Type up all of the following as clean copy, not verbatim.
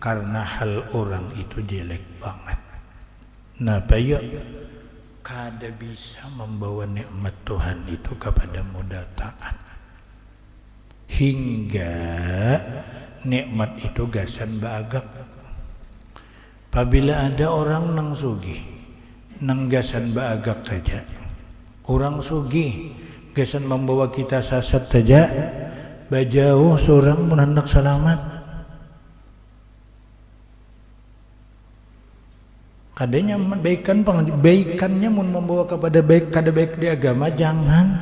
karena hal orang itu jelek banget. Nah, bayo kada bisa membawa nikmat Tuhan itu kepada modal taat, hingga nikmat itu gasan baagak. Apabila ada orang nang sugih, nang gasan baagak saja, orang sugih gasan membawa kita sasat saja, bajauh seorang menandak selamat. Kadanya baikannya mun membawa kepada baik, kada baik di agama, jangan.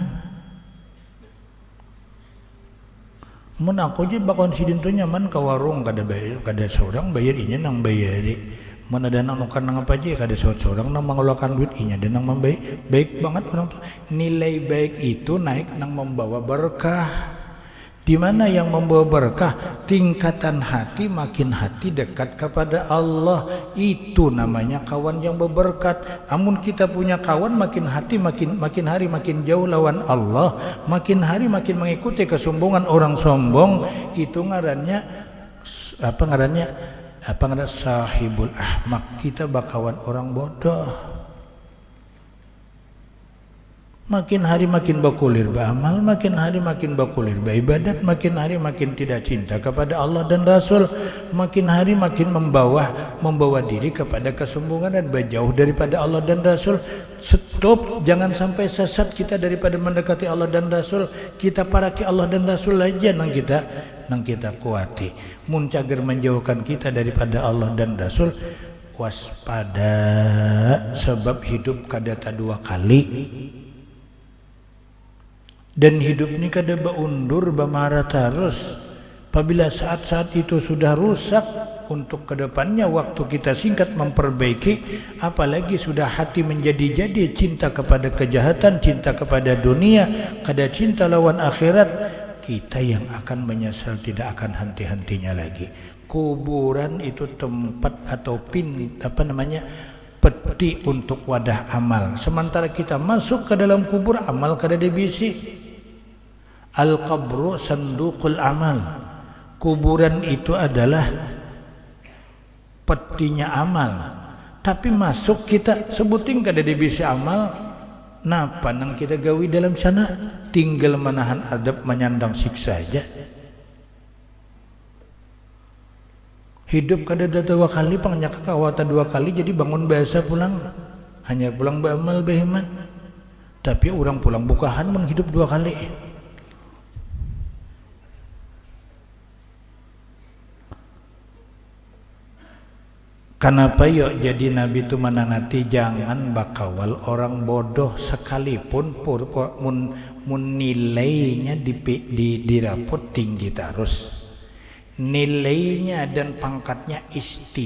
Mun aku je bakon sidin tu nyaman ka warung kada bayar, kada seorang bayar inya nang bayari. Mun ada nang nukan nang apa je kada seorang nang mengeluarkan duit inya dan nang membayar. Baik banget orang tu. Nilai baik itu naik nang membawa berkah. Di mana yang membawa berkah? Tingkatan hati, makin hati dekat kepada Allah. Itu namanya kawan yang berberkat. Amun kita punya kawan, makin hati makin hari makin jauh lawan Allah, makin hari makin mengikuti kesombongan orang sombong. Itu ngarannya apa ngarannya? Sahibul ahmak. Kita bakawan orang bodoh. Makin hari makin bakulir beramal, makin hari makin bakulir beribadat, makin hari makin tidak cinta kepada Allah dan Rasul, makin hari makin membawa diri kepada kesombongan dan berjauh daripada Allah dan Rasul. Stop, jangan sampai sesat kita daripada mendekati Allah dan Rasul. Kita paraki Allah dan Rasul aja nang kita kuati. Mun cager menjauhkan kita daripada Allah dan Rasul, waspada, sebab hidup kadata dua kali. Dan hidup ini kada baundur, bamara terus. Apabila saat-saat itu sudah rusak, untuk kedepannya waktu kita singkat memperbaiki, apalagi sudah hati menjadi-jadi cinta kepada kejahatan, cinta kepada dunia, kada cinta lawan akhirat, kita yang akan menyesal tidak akan henti-hentinya lagi. Kuburan itu tempat atau peti untuk wadah amal. Sementara kita masuk ke dalam kubur, amal kada dibisi. Al-qabru sanduqul amal. Kuburan itu adalah petinya amal. Tapi masuk kita sebuting kada dibisi amal. Napa nang kita gawi dalam sana? Tinggal menahan adab, menyandang siksa saja. Hidup kada ada dua kali, pangnya kakawata dua kali, jadi bangun biasa pulang. Hanya pulang beramal behemat. Tapi orang pulang bukahan menghidup dua kali. Kenapa yuk jadi Nabi itu menangati jangan bakawal orang bodoh sekalipun mun nilainya dirapot tinggi terus, nilainya dan pangkatnya S3.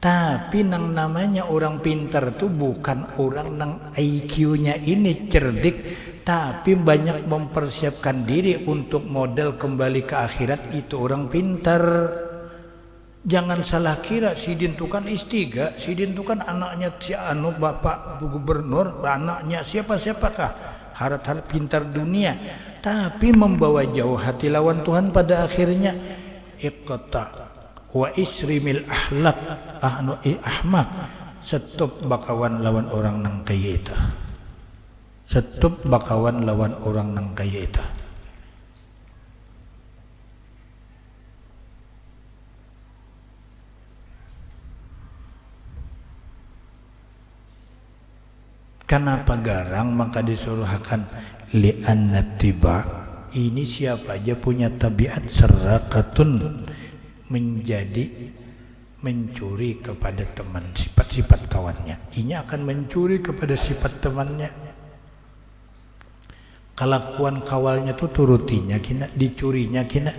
Tapi nang namanya orang pintar tuh bukan orang nang IQ-nya ini cerdik, tapi banyak mempersiapkan diri untuk modal kembali ke akhirat, itu orang pintar. Jangan salah kira sidin itu kan S3, sidin itu kan anaknya si anu bapak gubernur, anaknya siapa-siapakah, harap-harap pintar dunia, tapi membawa jauh hati lawan Tuhan pada akhirnya. Iqta wa isrimil ahlak ahmak, stop bakawan lawan orang nang kaya itu, stop bakawan lawan orang nang kaya itu. Kenapa garang? Maka disuruhkan li'anna tiba. Ini siapa aja punya tabiat serakatun, menjadi mencuri kepada teman, sifat-sifat kawannya. Ini akan mencuri kepada sifat temannya. Kelakuan kawalnya tuh turutinya kina, dicurinya kina.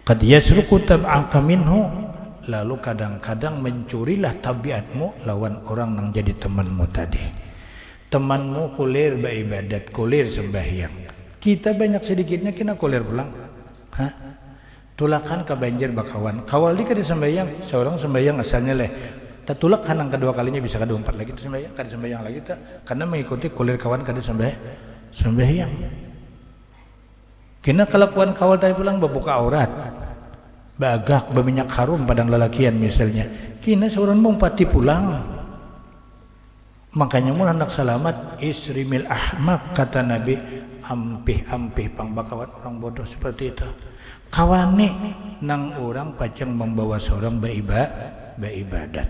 Qad yasruku tab'aka minhu. Lalu kadang-kadang mencurilah tabiatmu lawan orang yang jadi temanmu tadi. Temanmu kulir beribadat, kulir sembahyang. Kita banyak sedikitnya kena kulir pulang. Tulakan ke banjir bakawan. Kawal di kada sembahyang, seorang sembahyang asalnya leh. Tatulak hanang kedua kalinya bisa kada umpat lagi tu sembahyang, kada sembahyang lagi tak. Karena mengikuti kulir kawan kada sembahyang. Kena kelakuan kawal tadi pulang berbuka aurat. bagak berminyak harum padang lalakian misalnya kina seorang mau pati pulang. Makanya mun hendak salamat isrimil ahmak kata Nabi, ampih-ampih pangbakawan orang bodoh seperti itu. Kawane nang orang pacang membawa seorang beribadat.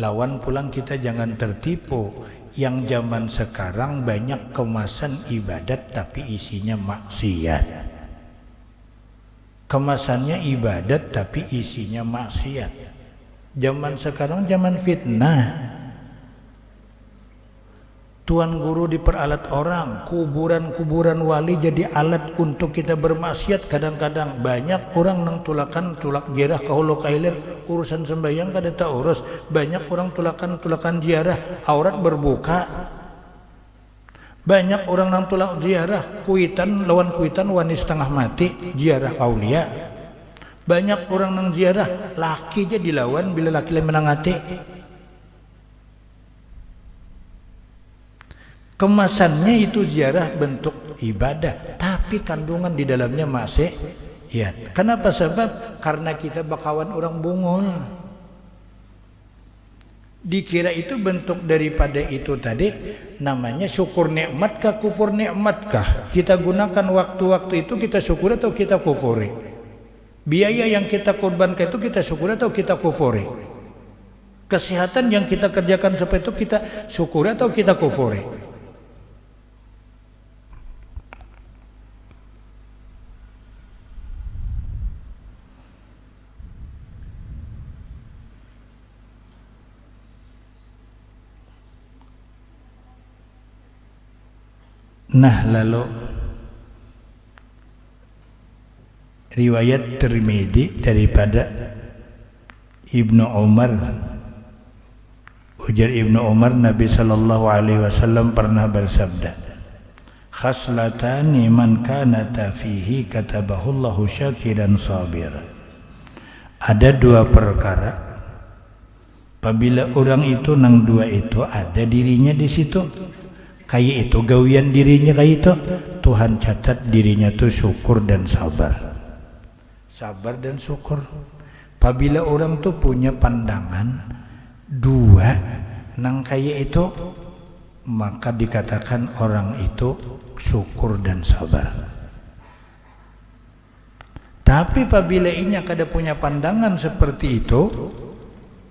Lawan pulang kita jangan tertipu. Yang zaman sekarang banyak kemasan ibadat tapi isinya maksiat. Kemasannya ibadat tapi isinya maksiat. Zaman sekarang zaman fitnah. Tuan guru diperalat orang, kuburan-kuburan wali jadi alat untuk kita bermaksiat. Kadang-kadang banyak orang nang tulak ziarah ka hulu ka hilir, urusan sembahyang kada tak urus. Banyak orang tulakan ziarah aurat berbuka. Banyak orang nang tulak ziarah lawan kuitan wani setengah mati ziarah aulia. Banyak orang nang ziarah laki je dilawan bila laki lain menang hati. Kemasannya itu ziarah bentuk ibadah, tapi kandungan di dalamnya maksiat. Kenapa? Sebab karena kita bakawan orang bungul. Dikira itu bentuk daripada itu tadi, namanya syukur nikmat kah kufur nikmat kah? Kita gunakan waktu-waktu itu kita syukur atau kita kufuri? Biaya yang kita korbankan itu kita syukur atau kita kufuri? Kesehatan yang kita kerjakan seperti itu kita syukur atau kita kufuri? Nah, lalu riwayat Tirmidzi daripada Ibnu Umar, ujar Ibnu Umar, Nabi sallallahu alaihi wasallam pernah bersabda, khaslatani man kanata fihi katabahullahu syakiran sabira. Ada dua perkara apabila orang itu nang dua itu ada dirinya di situ, kayak itu gawian dirinya kayak itu, Tuhan catat dirinya tuh syukur dan sabar. Sabar dan syukur. Apabila orang tuh punya pandangan dua nang kayak itu, maka dikatakan orang itu syukur dan sabar. Tapi apabila inya kada punya pandangan seperti itu,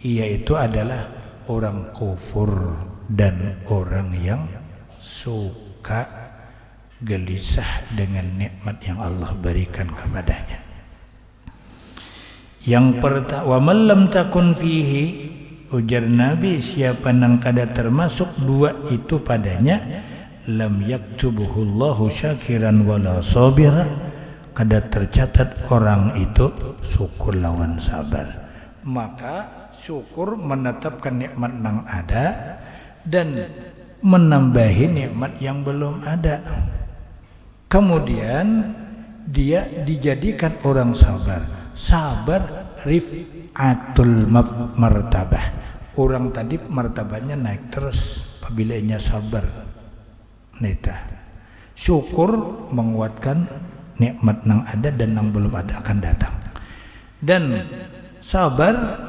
ia itu adalah orang kufur dan orang yang suka gelisah dengan nikmat yang Allah berikan kepadanya. Yang pertama, wa man lam takun fihi, ujar Nabi, siapa nang kada termasuk dua itu padanya, lam yaktubuhullahu syakiran wala sabira, kada tercatat orang itu syukur lawan sabar. Maka syukur menetapkan nikmat nang ada dan menambahi nikmat yang belum ada. Kemudian dia dijadikan orang sabar. Sabar rifatul martabah. Orang tadi martabatnya naik terus apabila ia sabar. Nita. Syukur menguatkan nikmat nang ada dan nang belum ada akan datang. Dan sabar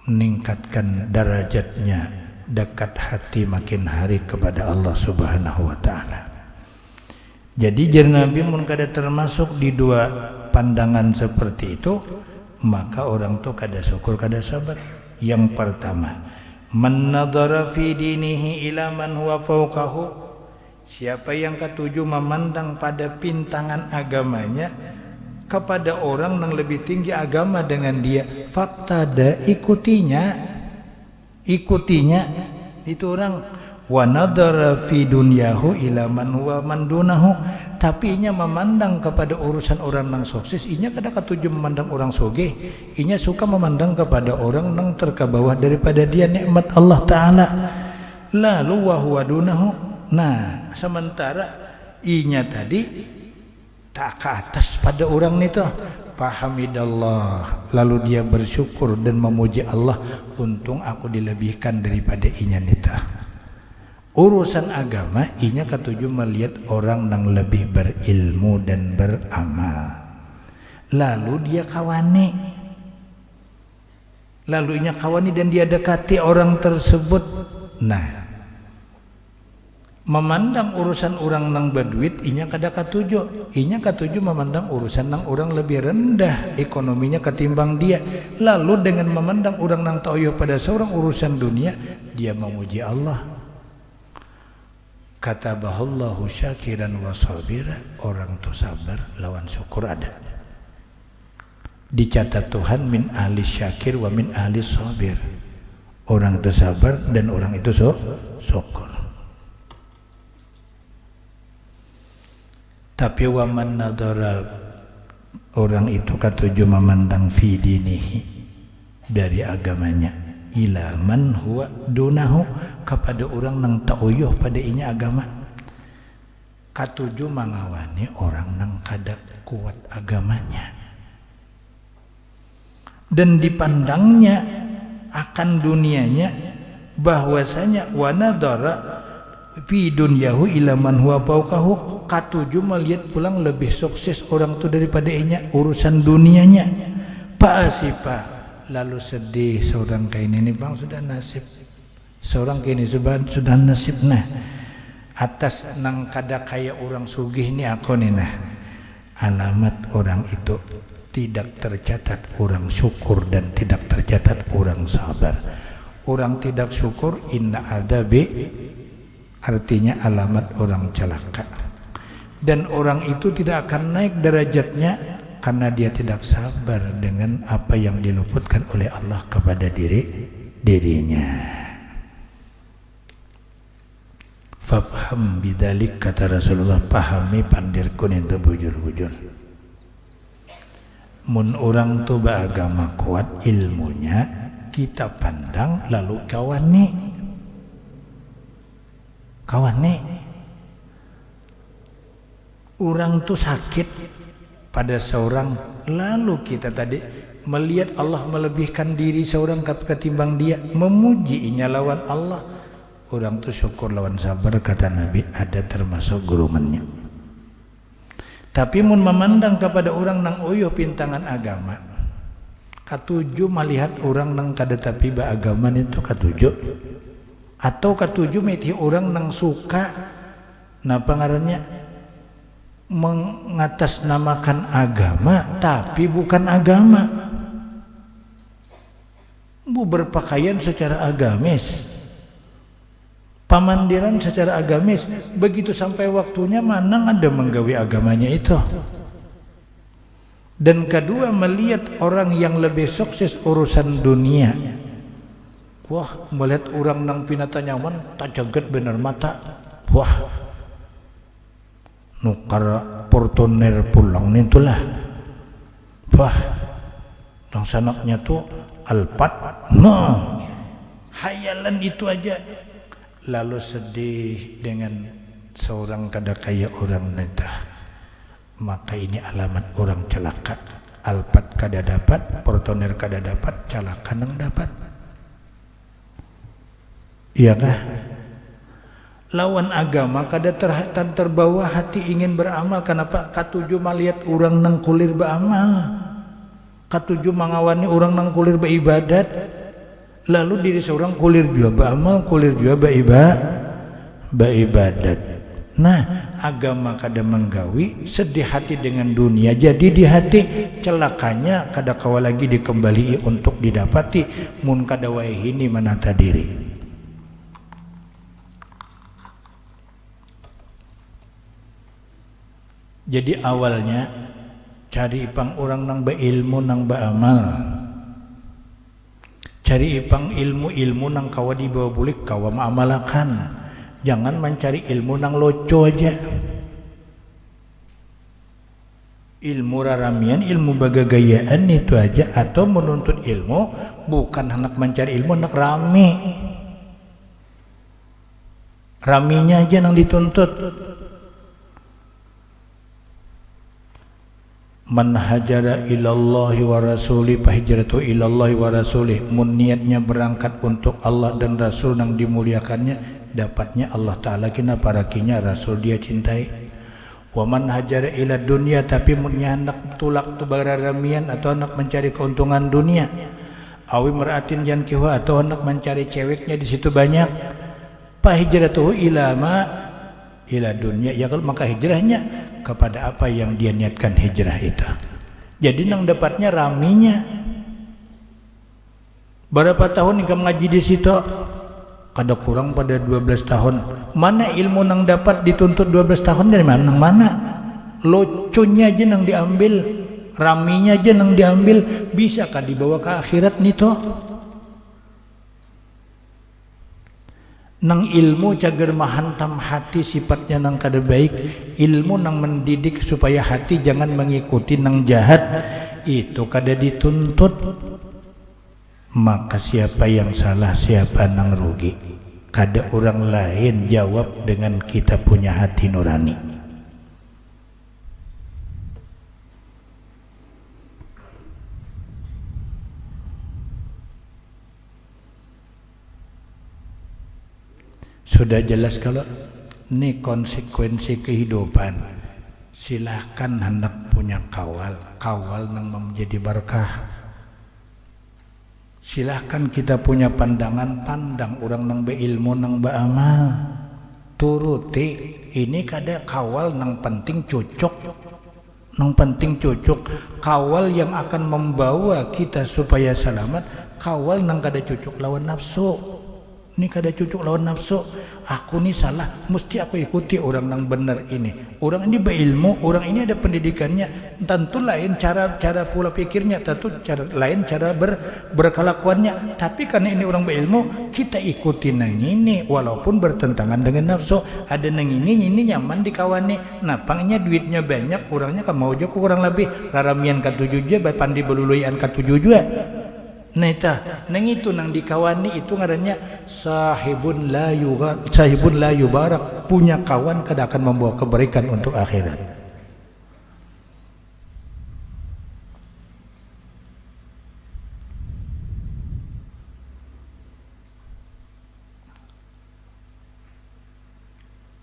meningkatkan derajatnya, dekat hati makin hari kepada Allah Subhanahu wa taala. Jadi jar Nabi mun kada termasuk di dua pandangan seperti itu, maka orang tu kada syukur kada sabar. Yang pertama, man nadhara fi dinihi ila man huwa fawqahu, siapa yang ketujuh memandang pada pintangan agamanya kepada orang yang lebih tinggi agama dengan dia, faktada ikutinya itu orang. Wa nadhara fi dunyahu ila man huwa man dunahu, tapi inya memandang kepada urusan orang yang sukses. Inya kada ketujuh memandang orang sogeh, inya suka memandang kepada orang yang terkebawah daripada dia nikmat Allah Ta'ala. Lalu wa huwa dunahu, nah sementara inya tadi tak ke atas pada orang itu, fahamidallah, lalu dia bersyukur dan memuji Allah, untung aku dilebihkan daripada inya nita. Urusan agama inya ketujuh melihat orang yang lebih berilmu dan beramal. lalu dia kawani, dan dia dekati orang tersebut. Nah, memandang urusan orang nang berduit inya kada katuju, memandang urusan nang orang lebih rendah ekonominya ketimbang dia. Lalu dengan memandang orang nang taoyo pada seorang urusan dunia, dia memuji Allah. Katabahallahu syakiran wa sabira, orang tu sabar lawan syukur ada. Dicatat Tuhan min ahli syakir wa min ahli sabir. Orang itu sabar dan orang itu syukur. Tapi waman nadara, orang itu katuju memandang fi dinihi, dari agamanya, ila man huwa dunahu, kepada orang nang tauyuh pada inya agama. Katuju mangawani orang nang kada kuat agamanya, dan dipandangnya akan dunianya bahwasanya wa nadara fi dunyahu ila man huwa fawqahu, katuju melihat pulang lebih sukses orang itu daripada inya urusan dunianya. Pasipa, lalu sedih seorang kain ini bang, sudah nasib seorang kain ini sudah nasib. Nah, atas nang kada kaya orang sugih ini aku nih. Nah, alamat orang itu tidak tercatat orang syukur dan tidak tercatat orang sabar. Orang tidak syukur inna adabi, artinya alamat orang celaka. Dan orang itu tidak akan naik derajatnya karena dia tidak sabar dengan apa yang diluputkan oleh Allah kepada dirinya. Fafham bidzalik, kata Rasulullah, pahami pandirkun itu bujur-bujur. Mun orang tu beragama kuat ilmunya, kita pandang lalu kawani. Orang tu sakit pada seorang, lalu kita tadi melihat Allah melebihkan diri seorang ketimbang dia, memuji inya lawan Allah. Orang tu syukur lawan sabar, kata Nabi, ada termasuk golongannya. Tapi mun memandang kepada orang nang uyuh pintangan agama, katuju melihat orang nang kada tapi beragama itu katuju, atau katuju meti orang nang suka napa ngarannya mengatasnamakan agama tapi bukan agama, berpakaian secara agamis, pamandiran secara agamis, begitu sampai waktunya mana ada menggawi agamanya itu. Dan kedua, melihat orang yang lebih sukses urusan dunia, wah, melihat orang nang pinata nyaman tak jagat bener mata, wah, nukar portoner pulang nitulah, wah, nang sanaknya tuh Alphard, nah, hayalan itu aja. Lalu sedih dengan seorang kada kaya orang nita, maka ini alamat orang celaka. Alphard kada dapat, portoner kada dapat, celaka nang dapat. Iya kah? Lawan agama kada terbawa hati ingin beramal. Kenapa? Katuju melihat orang nang kulir beramal, katuju mangawani orang nang kulir beribadat. Lalu diri seorang kulir juga beramal, kulir juga beribadat. Nah, agama kada menggawi, sedih hati dengan dunia. Jadi di hati celakanya kada kawa lagi dikembali untuk didapati. Mun kada wahini menata diri. Jadi awalnya cari ipang orang nang berilmu nang beramal. Cari ipang ilmu nang kawa dibawa bulik kawa maamalakan. Jangan mencari ilmu nang loco aja. Ilmu raramian, ilmu bagagayaan itu aja. Atau menuntut ilmu bukan hendak mencari ilmu, hendak rame. Raminya aja nang dituntut. Man hajara ilallahi wa rasulih fahijratu ilallahi wa rasulih. Mun niatnya berangkat untuk Allah dan Rasul nang dimuliakannya, dapatnya Allah Ta'ala kina parakinya Rasul dia cintai. Waman hajara ila dunia, tapi munnya hendak tulak tu bararamian atau hendak mencari keuntungan dunia, awi meratin yankihu atau hendak mencari ceweknya di situ banyak, fa hijratuhu ila dunia, ya kalau maka hijrahnya kepada apa yang dia niatkan hijrah itu. Jadi nang dapatnya raminya. Berapa tahun engkau ngaji di situ? Kada kurang pada 12 tahun. Mana ilmu nang dapat dituntut 12 tahun dari mana? Nang mana? Locunya aja nang diambil, raminya aja nang diambil, bisakah dibawa ke akhirat nih toh? Nang ilmu cager mahantam hati sifatnya nang kada baik, ilmu nang mendidik supaya hati jangan mengikuti nang jahat, itu kada dituntut. Maka siapa yang salah, siapa nang rugi? Kada orang lain jawab dengan kita punya hati nurani. Sudah jelas kalau ini konsekuensi kehidupan. Silahkan hendak punya kawal nang menjadi berkah. Silahkan kita punya pandangan, pandang orang nang beilmu nang beramal, turuti. Ini kada kawal nang penting cocok, kawal yang akan membawa kita supaya selamat. Kawal nang kada cocok lawan nafsu. Ini kada cocok lawan nafsu. Aku ni salah, mesti aku ikuti orang nang benar ini. Orang ini berilmu, orang ini ada pendidikannya. Tentu lain cara pula pikirnya, tentu lain cara berkelakuannya. Tapi karena ini orang berilmu, kita ikuti nang ini walaupun bertentangan dengan nafsu. Ada nang ini nyaman dikawani. Napangnya duitnya banyak, orangnya kan mau je kurang lebih raramian katujuh je, pandi beluluyan katujuh juga. Nah itu nang dikawani itu ngarannya sahibun la yubarak, punya kawan kada akan membawa kebaikan untuk akhirat.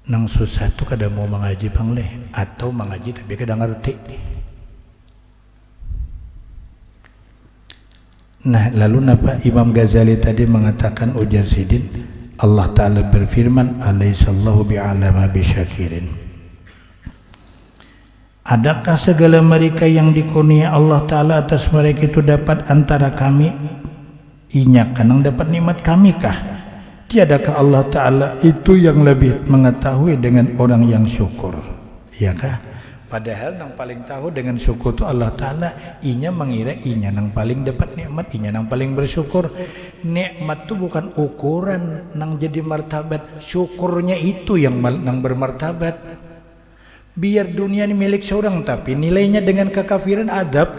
Nang susah tu kada mau mengaji pangleh atau mengaji tapi kada ngerti. Nah, lalu napa Imam Ghazali tadi mengatakan, ujar Sidin, Allah Ta'ala berfirman, alaihissallahu bi'alama bisyakirin. Adakah segala mereka yang dikurniai Allah Ta'ala atas mereka itu dapat antara kami? Inya kanang dapat nikmat kami kah? Tiadakah Allah Ta'ala itu yang lebih mengetahui dengan orang yang syukur? Ya kah? Padahal nang paling tahu dengan syukur itu Allah Ta'ala. Inya mengira inya nang paling dapat nikmat, inya nang paling bersyukur. Nikmat itu bukan ukuran nang jadi martabat, syukurnya itu yang nang bermartabat. Biar dunia ini milik seorang tapi nilainya dengan kekafiran adab.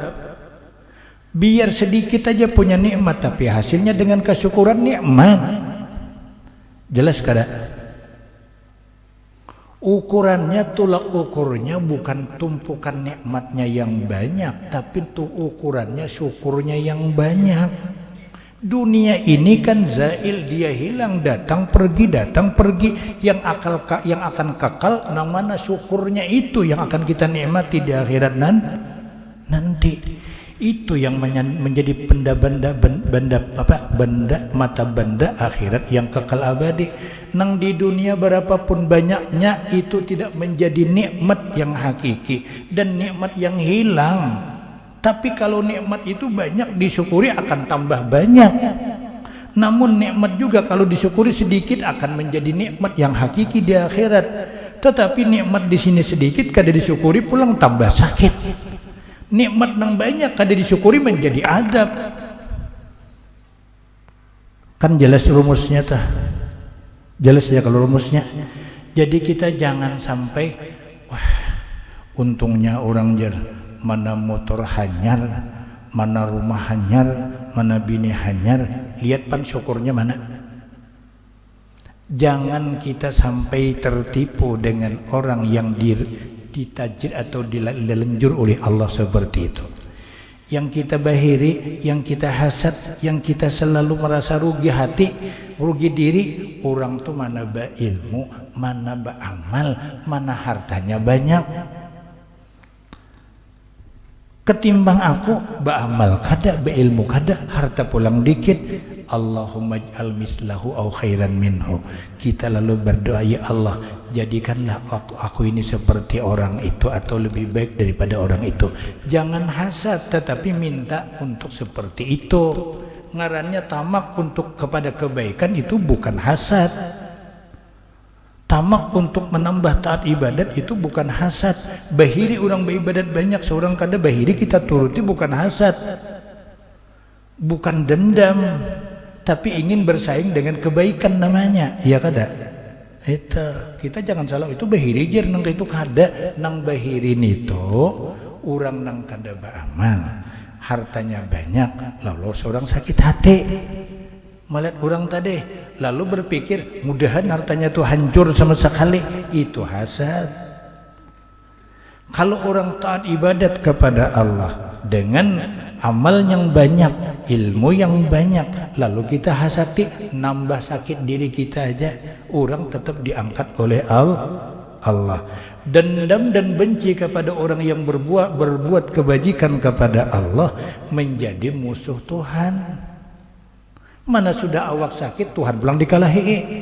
Biar sedikit aja punya nikmat tapi hasilnya dengan kesyukuran nikmat. Jelas kada? Ukurannya, tolak ukurnya bukan tumpukan nikmatnya yang banyak, tapi tuh ukurannya syukurnya yang banyak. Dunia ini kan zail, dia hilang datang pergi. Yang akan kekal nang mana syukurnya itu yang akan kita nikmati di akhirat nanti. Itu yang menjadi benda mata benda akhirat yang kekal abadi. Nang di dunia berapapun banyaknya itu tidak menjadi nikmat yang hakiki dan nikmat yang hilang. Tapi kalau nikmat itu banyak disyukuri akan tambah banyak. Namun nikmat juga kalau disyukuri sedikit akan menjadi nikmat yang hakiki di akhirat. Tetapi nikmat di sini sedikit kada disyukuri pulang tambah sakit. Nikmat nang banyak kada disyukuri menjadi adab. Kan jelas rumusnya tah. Jelas ya kalau rumusnya. Jadi kita jangan sampai wah untungnya orang jar mana motor hanyar, mana rumah hanyar, mana bini hanyar, lihat pan syukurnya mana. Jangan kita sampai tertipu dengan orang yang ditajir atau dilenjur oleh Allah seperti itu. yang kita bahiri, yang kita hasad, yang kita selalu merasa rugi hati, rugi diri. Orang tuh mana berilmu, mana beramal, mana hartanya banyak. Ketimbang aku beramal kada, berilmu kada, harta pulang dikit. Allahumma ij'al mislahu au khairan minhu. Kita lalu berdoa, ya Allah, jadikanlah aku ini seperti orang itu atau lebih baik daripada orang itu. Jangan hasad, tetapi minta untuk seperti itu. Ngarannya tamak untuk kepada kebaikan itu bukan hasad. Tamak untuk menambah taat ibadat itu bukan hasad. Bahiri orang beribadat banyak, seorang kada bahiri kita turuti bukan hasad, bukan dendam, tapi ingin bersaing dengan kebaikan namanya. Ya kada? Itu kita jangan salah, itu bahiri jer nang itu kada, nang bahirin itu orang nang kada beramal, hartanya banyak, lalu seorang sakit hati melihat orang tadi, lalu berpikir mudahan hartanya tuh hancur sama sekali, itu hasad. Kalau orang taat ibadat kepada Allah dengan amal yang banyak, ilmu yang banyak, lalu kita hasati, nambah sakit diri kita aja, orang tetap diangkat oleh Allah. Dendam dan benci kepada orang yang berbuat kebajikan kepada Allah menjadi musuh Tuhan. Mana sudah awak sakit, Tuhan pulang dikalahi.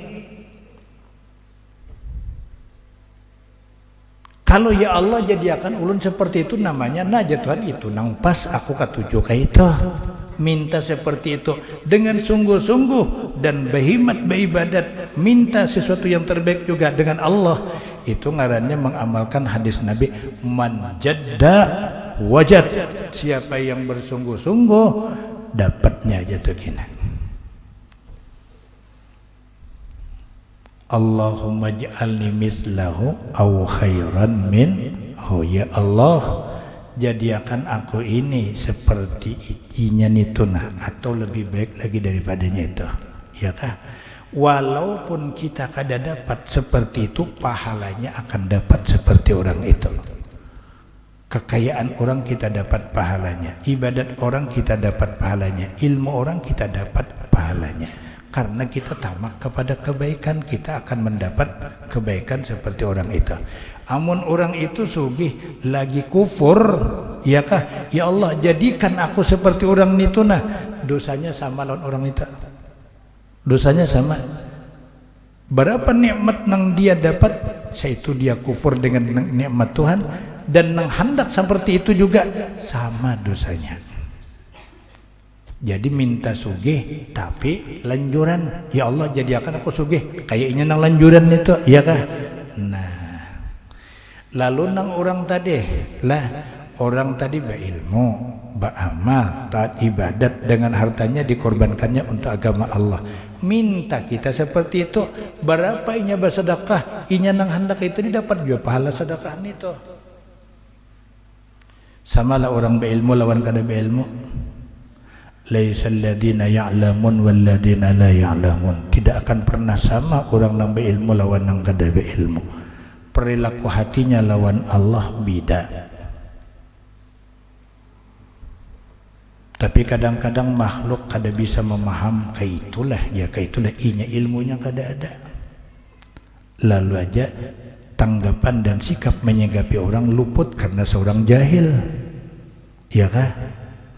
Kalau ya Allah jadikan ulun seperti itu, namanya najat Tuhan itu nang pas aku katuju ka itu. Minta seperti itu dengan sungguh-sungguh dan berhimmat beribadat, minta sesuatu yang terbaik juga dengan Allah. Itu ngarannya mengamalkan hadis Nabi, man jadda wajad. Siapa yang bersungguh-sungguh dapatnya jatuh kina. Allahumma ij'alni mislahu au khairan minhu. Ya Allah, jadikan aku ini seperti inya nituna atau lebih baik lagi daripadanya itu. Ya kah? Walaupun kita kada dapat seperti itu, pahalanya akan dapat seperti orang itu. Kekayaan orang kita dapat pahalanya, ibadat orang kita dapat pahalanya, ilmu orang kita dapat pahalanya. Karena kita tamak kepada kebaikan, kita akan mendapat kebaikan seperti orang itu. Amun orang itu sugih lagi kufur, ya kah? Ya Allah, jadikan aku seperti orang itu, nah dosanya sama lawan orang itu. Dosanya sama. Berapa nikmat nang dia dapat, yaitu dia kufur dengan nikmat Tuhan, dan nang hendak seperti itu juga sama dosanya. Jadi minta sugih tapi lanjuran, ya Allah jadikan aku sugih kayaknya nang lanjuran itu, ya kah? Nah, lalu nang orang tadi lah, orang tadi berilmu, beramal, taat ibadat, dengan hartanya dikorbankannya untuk agama Allah. Minta kita seperti itu, berapa inya bersedekah, inya nang hendak itu didapat juga pahala sedekah itu. Samalah orang berilmu lawan kada berilmu. Laisal ladina ya'lamun wal ladina la ya'lamun. Tidak akan pernah sama orang nang berilmu lawan nang kada berilmu. Perilaku hatinya lawan Allah beda. Tapi kadang-kadang makhluk kada bisa memaham kaitulah, ya kaitulah inya ilmunya kada ada. Lalu aja tanggapan dan sikap menyikapi orang luput karena seorang jahil. Ya kah?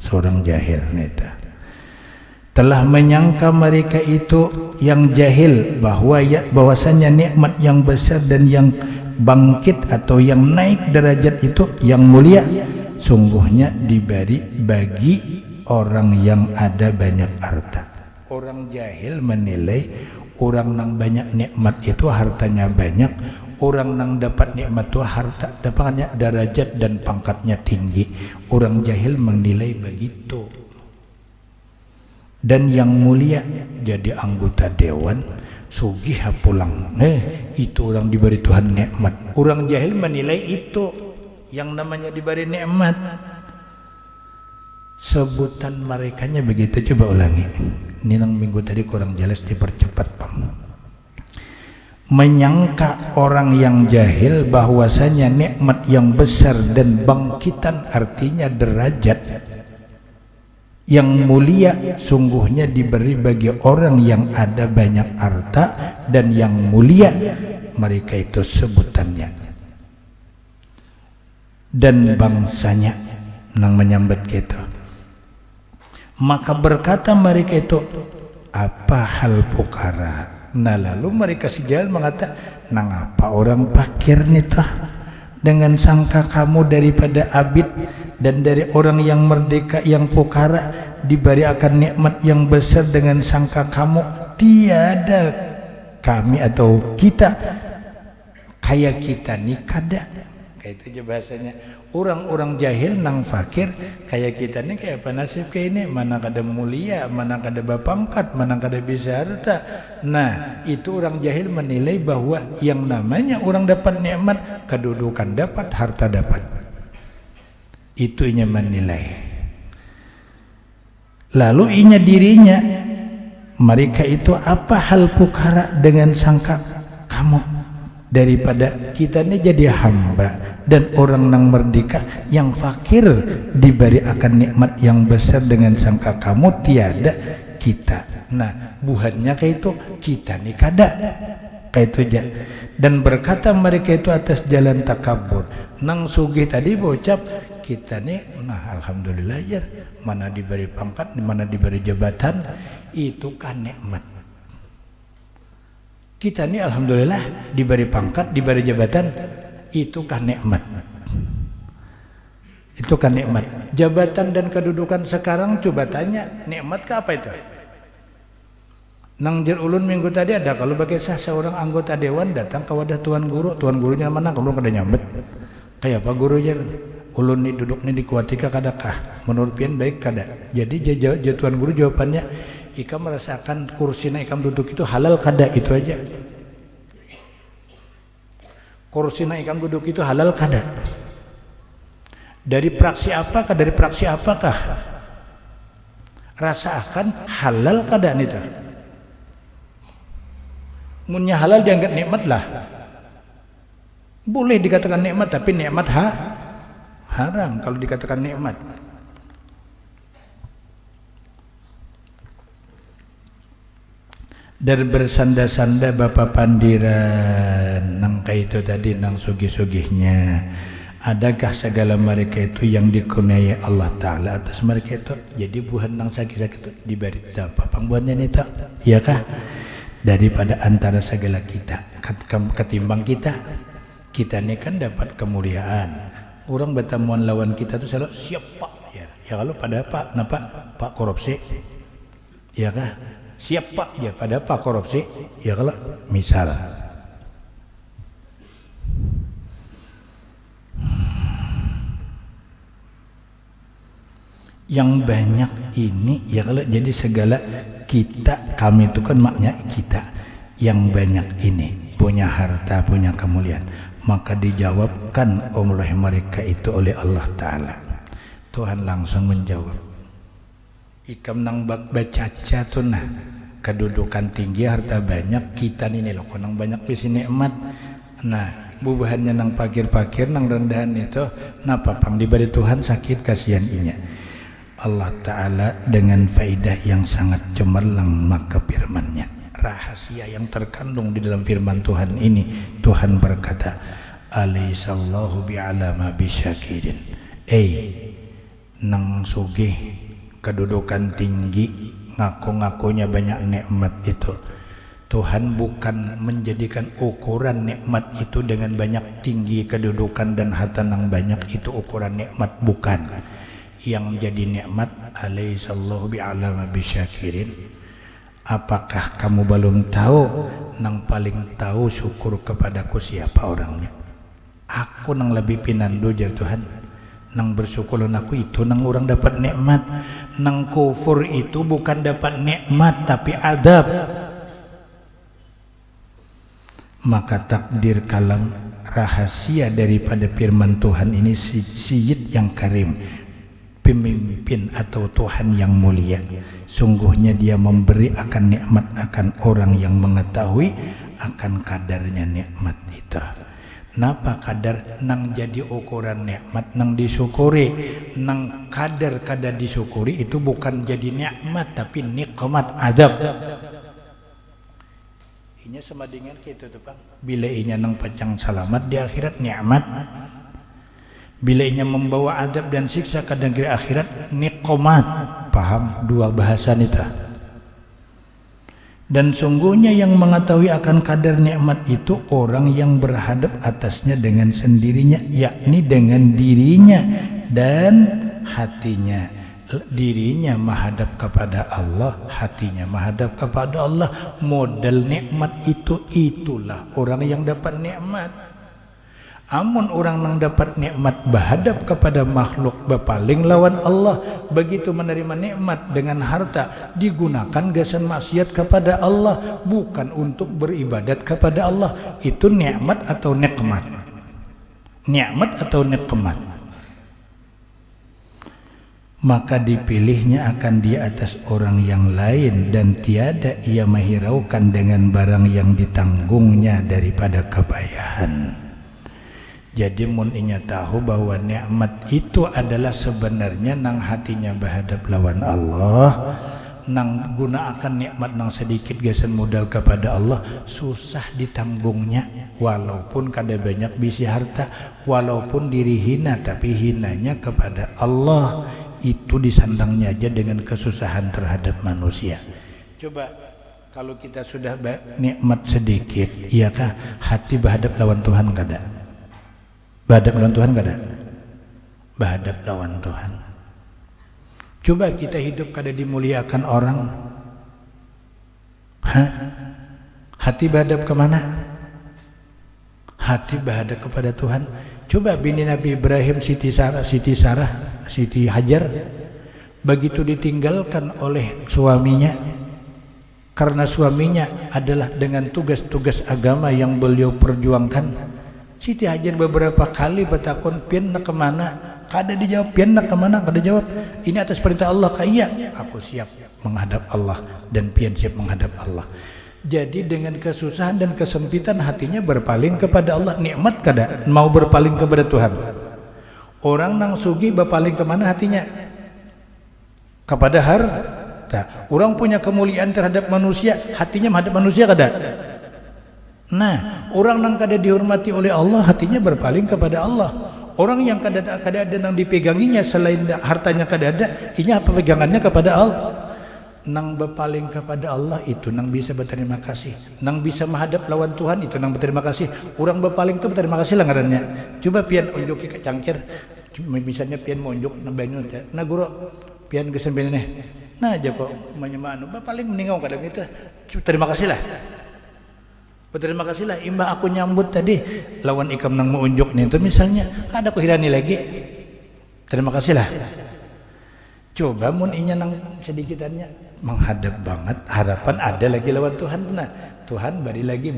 Seorang jahil neta telah menyangka mereka itu yang jahil bahwasanya nikmat yang besar dan yang bangkit atau yang naik derajat itu yang mulia sungguhnya diberi bagi orang yang ada banyak harta. Orang jahil menilai orang yang banyak nikmat itu hartanya banyak, orang yang dapat nikmat itu harta dapatnya derajat dan pangkatnya tinggi. Orang jahil menilai begitu. Dan yang mulia jadi anggota dewan, sugih pulang. Itu orang diberi Tuhan nikmat. Orang jahil menilai itu yang namanya diberi nikmat. Sebutan merekanya begitu, coba ulangi. Ini nang minggu tadi kurang jelas, dipercepat Bang. Menyangka orang yang jahil bahwasanya nikmat yang besar dan bangkitan artinya derajat Yang mulia sungguhnya diberi bagi orang yang ada banyak harta, dan yang mulia mereka itu sebutannya dan bangsanya nang menyambut kita. Maka berkata mereka itu, apa hal pukara? Nah lalu mereka si jalan mengata, nang apa orang fakir nih tah dengan sangka kamu daripada abid dan dari orang yang merdeka yang pukara diberi akan nikmat yang besar dengan sangka kamu tiada kami atau kita kayak kita nih kada. Kayak itu aja bahasanya. Orang-orang jahil nang fakir kayak kita nih kayak apa nasib kayak ini, mana kada mulia, mana kada bapangkat, mana kada bisa harta. Nah itu orang jahil menilai bahwa yang namanya orang dapat nikmat, kedudukan dapat, harta dapat. Itu inya menilai. Lalu inya dirinya mereka itu apa hal pukara dengan sangka kamu daripada kita ini jadi hamba dan orang nang merdeka yang fakir diberi akan nikmat yang besar dengan sangka kamu tiada kita. Nah buhannya kayak itu kita nih kada kayak itu aja. Dan berkata mereka itu atas jalan takabur nang sugih tadi bocap kita nih, nah alhamdulillah ya, mana diberi pangkat, mana diberi jabatan, itu kan nikmat. Kita nih alhamdulillah diberi pangkat, diberi jabatan, itu kan nikmat. Itu kan nikmat. Jabatan dan kedudukan sekarang coba tanya, nikmat ke apa itu? Nang jer ulun minggu tadi ada kalau bagi seorang anggota dewan datang ke wadah tuan gurunya mana kalau kada nyambet. Kayak apa guru jer? Ulun ni duduk ni di kuatika kadakah? Menurut pian baik kada. Jadi tuan guru jawabannya, ikam merasakan kursina ikam duduk itu halal kada, itu aja. Kursina ikam duduk itu halal kada. Dari praksi apakah? Dari praksi apakah? Rasakan halal kada nita. Munnya halal dianggap nikmat lah. Boleh dikatakan nikmat, tapi nikmat haram kalau dikatakan nikmat. Dari bersanda-sanda Bapak Pandiran nang itu tadi nang sugih-sugihnya, adakah segala mereka itu yang dikurniai Allah Ta'ala atas mereka itu jadi buhan nang sakit-sakit itu diberi apa pangbuannya nih tak ya kah daripada antara segala kita ketimbang kita ini kan dapat kemuliaan. Orang bertemuan lawan kita tuh selalu siap pak ya kalau pada pak kenapa pak korupsi ya kah siap pak ya pada pak korupsi ya kalau misal yang banyak ini ya kalau jadi segala kita kami itu kan maknya kita yang banyak ini punya harta punya kemuliaan, maka dijawabkan oleh mereka itu oleh Allah Ta'ala. Tuhan langsung menjawab, ikam nang bacaca tuh nah kedudukan tinggi harta banyak kita ini loh nang banyak bisi nikmat. Nah bubahannya nang pakir-pakir nang rendahan itu nah papang diberi Tuhan sakit kasihan inya. Allah Ta'ala dengan faidah yang sangat cemerlang maka firman-Nya, rahasia yang terkandung di dalam firman Tuhan ini, Tuhan berkata, alaihissallahu bi'alama bisyakirin. Nang sugih kedudukan tinggi ngaku-ngakunya banyak nikmat itu, Tuhan bukan menjadikan ukuran nikmat itu dengan banyak tinggi kedudukan dan harta nang banyak itu ukuran nikmat, bukan. Yang jadi nikmat alaihissallahu bi'alama bisyakirin. Apakah kamu belum tahu nang paling tahu syukur kepadaku siapa orangnya? Aku nang lebih pinandu jar Tuhan. Nang bersyukurun aku itu nang orang dapat nikmat. Nang kufur itu bukan dapat nikmat tapi adab. Maka takdir kalam rahasia daripada firman Tuhan ini Sayyid yang karim, pemimpin atau Tuhan yang mulia, sungguhnya dia memberi akan nikmat akan orang yang mengetahui akan kadarnya nikmat itu. napa kadar nang jadi ukuran nikmat nang disyukuri, nang kadar disyukuri itu bukan jadi nikmat tapi nikmat adab. Inya sama dengan kita tuh Bang, bila inya nang pacang selamat di akhirat nikmat, bila inya membawa adab dan siksa ke negeri akhirat nikmat. Paham dua bahasa nita. Dan sungguhnya yang mengetahui akan kadar nikmat itu orang yang berhadap atasnya dengan sendirinya, yakni dengan dirinya dan hatinya. Dirinya menghadap kepada Allah, hatinya menghadap kepada Allah. Modal nikmat itulah orang yang dapat nikmat. Amun orang yang dapat nikmat berhadap kepada makhluk berpaling lawan Allah, begitu menerima nikmat dengan harta digunakan gasan maksiat kepada Allah, bukan untuk beribadat kepada Allah. Itu nikmat atau nikmat? Nikmat atau nikmat? Maka dipilihnya akan di atas orang yang lain, dan tiada ia menghiraukan dengan barang yang ditanggungnya daripada kepayahan. Jadi mun inya tahu bahwa nikmat itu adalah sebenarnya nang hatinya berhadap lawan Allah, nang gunakan nikmat nang sedikit gasan modal kepada Allah, susah ditanggungnya. Walaupun kada banyak bisi harta, walaupun diri hina, tapi hinanya kepada Allah itu disandangnya aja dengan kesusahan terhadap manusia. Coba kalau kita sudah nikmat sedikit, iyakah hati berhadap lawan Tuhan kada? Berhadap lawan Tuhan kada? Berhadap lawan Tuhan. Coba kita hidup kada dimuliakan orang, hati berhadap kemana? Hati berhadap kepada Tuhan. Coba bini Nabi Ibrahim, Siti Hajar, begitu ditinggalkan oleh suaminya, karena suaminya adalah dengan tugas-tugas agama yang beliau perjuangkan. Siti Hajar beberapa kali bertakon, pian nak kemana? Kada dijawab. Pian nak kemana? Kada jawab. Ini atas perintah Allah kah? Iya. Aku siap menghadap Allah, dan pian siap menghadap Allah. Jadi dengan kesusahan dan kesempitan hatinya berpaling kepada Allah. Nikmat kada mau berpaling kepada Tuhan. Orang nang sugi berpaling kemana hatinya? Kepada harta. Orang punya kemuliaan terhadap manusia, hatinya menghadap manusia kada? Nah, orang yang kada dihormati oleh Allah, hatinya berpaling kepada Allah. Orang yang kada ada nang dipeganginya selain hartanya kada ada, inya apa pegangannya kepada Allah. Nang berpaling kepada Allah itu nang bisa berterima kasih. Nang bisa menghadap lawan Tuhan itu nang berterima kasih. Orang berpaling itu berterima kasih lah ngarannya. Coba pian unjuk ke cangkir, misalnya pian mau unjuk nang banyu, nah guru pian gesembene nih. Nah aja kok menyemanu berpaling meninggal kadang itu. Terima kasih lah. Berterima kasihlah, imbah aku nyambut tadi lawan ikam nang mau unjuk nih itu misalnya, ada aku hirani lagi. Terima kasihlah. Coba mun inya nang sedikitannya menghadap banget, harapan ada lagi lawan Tuhan. Nah, Tuhan bari lagi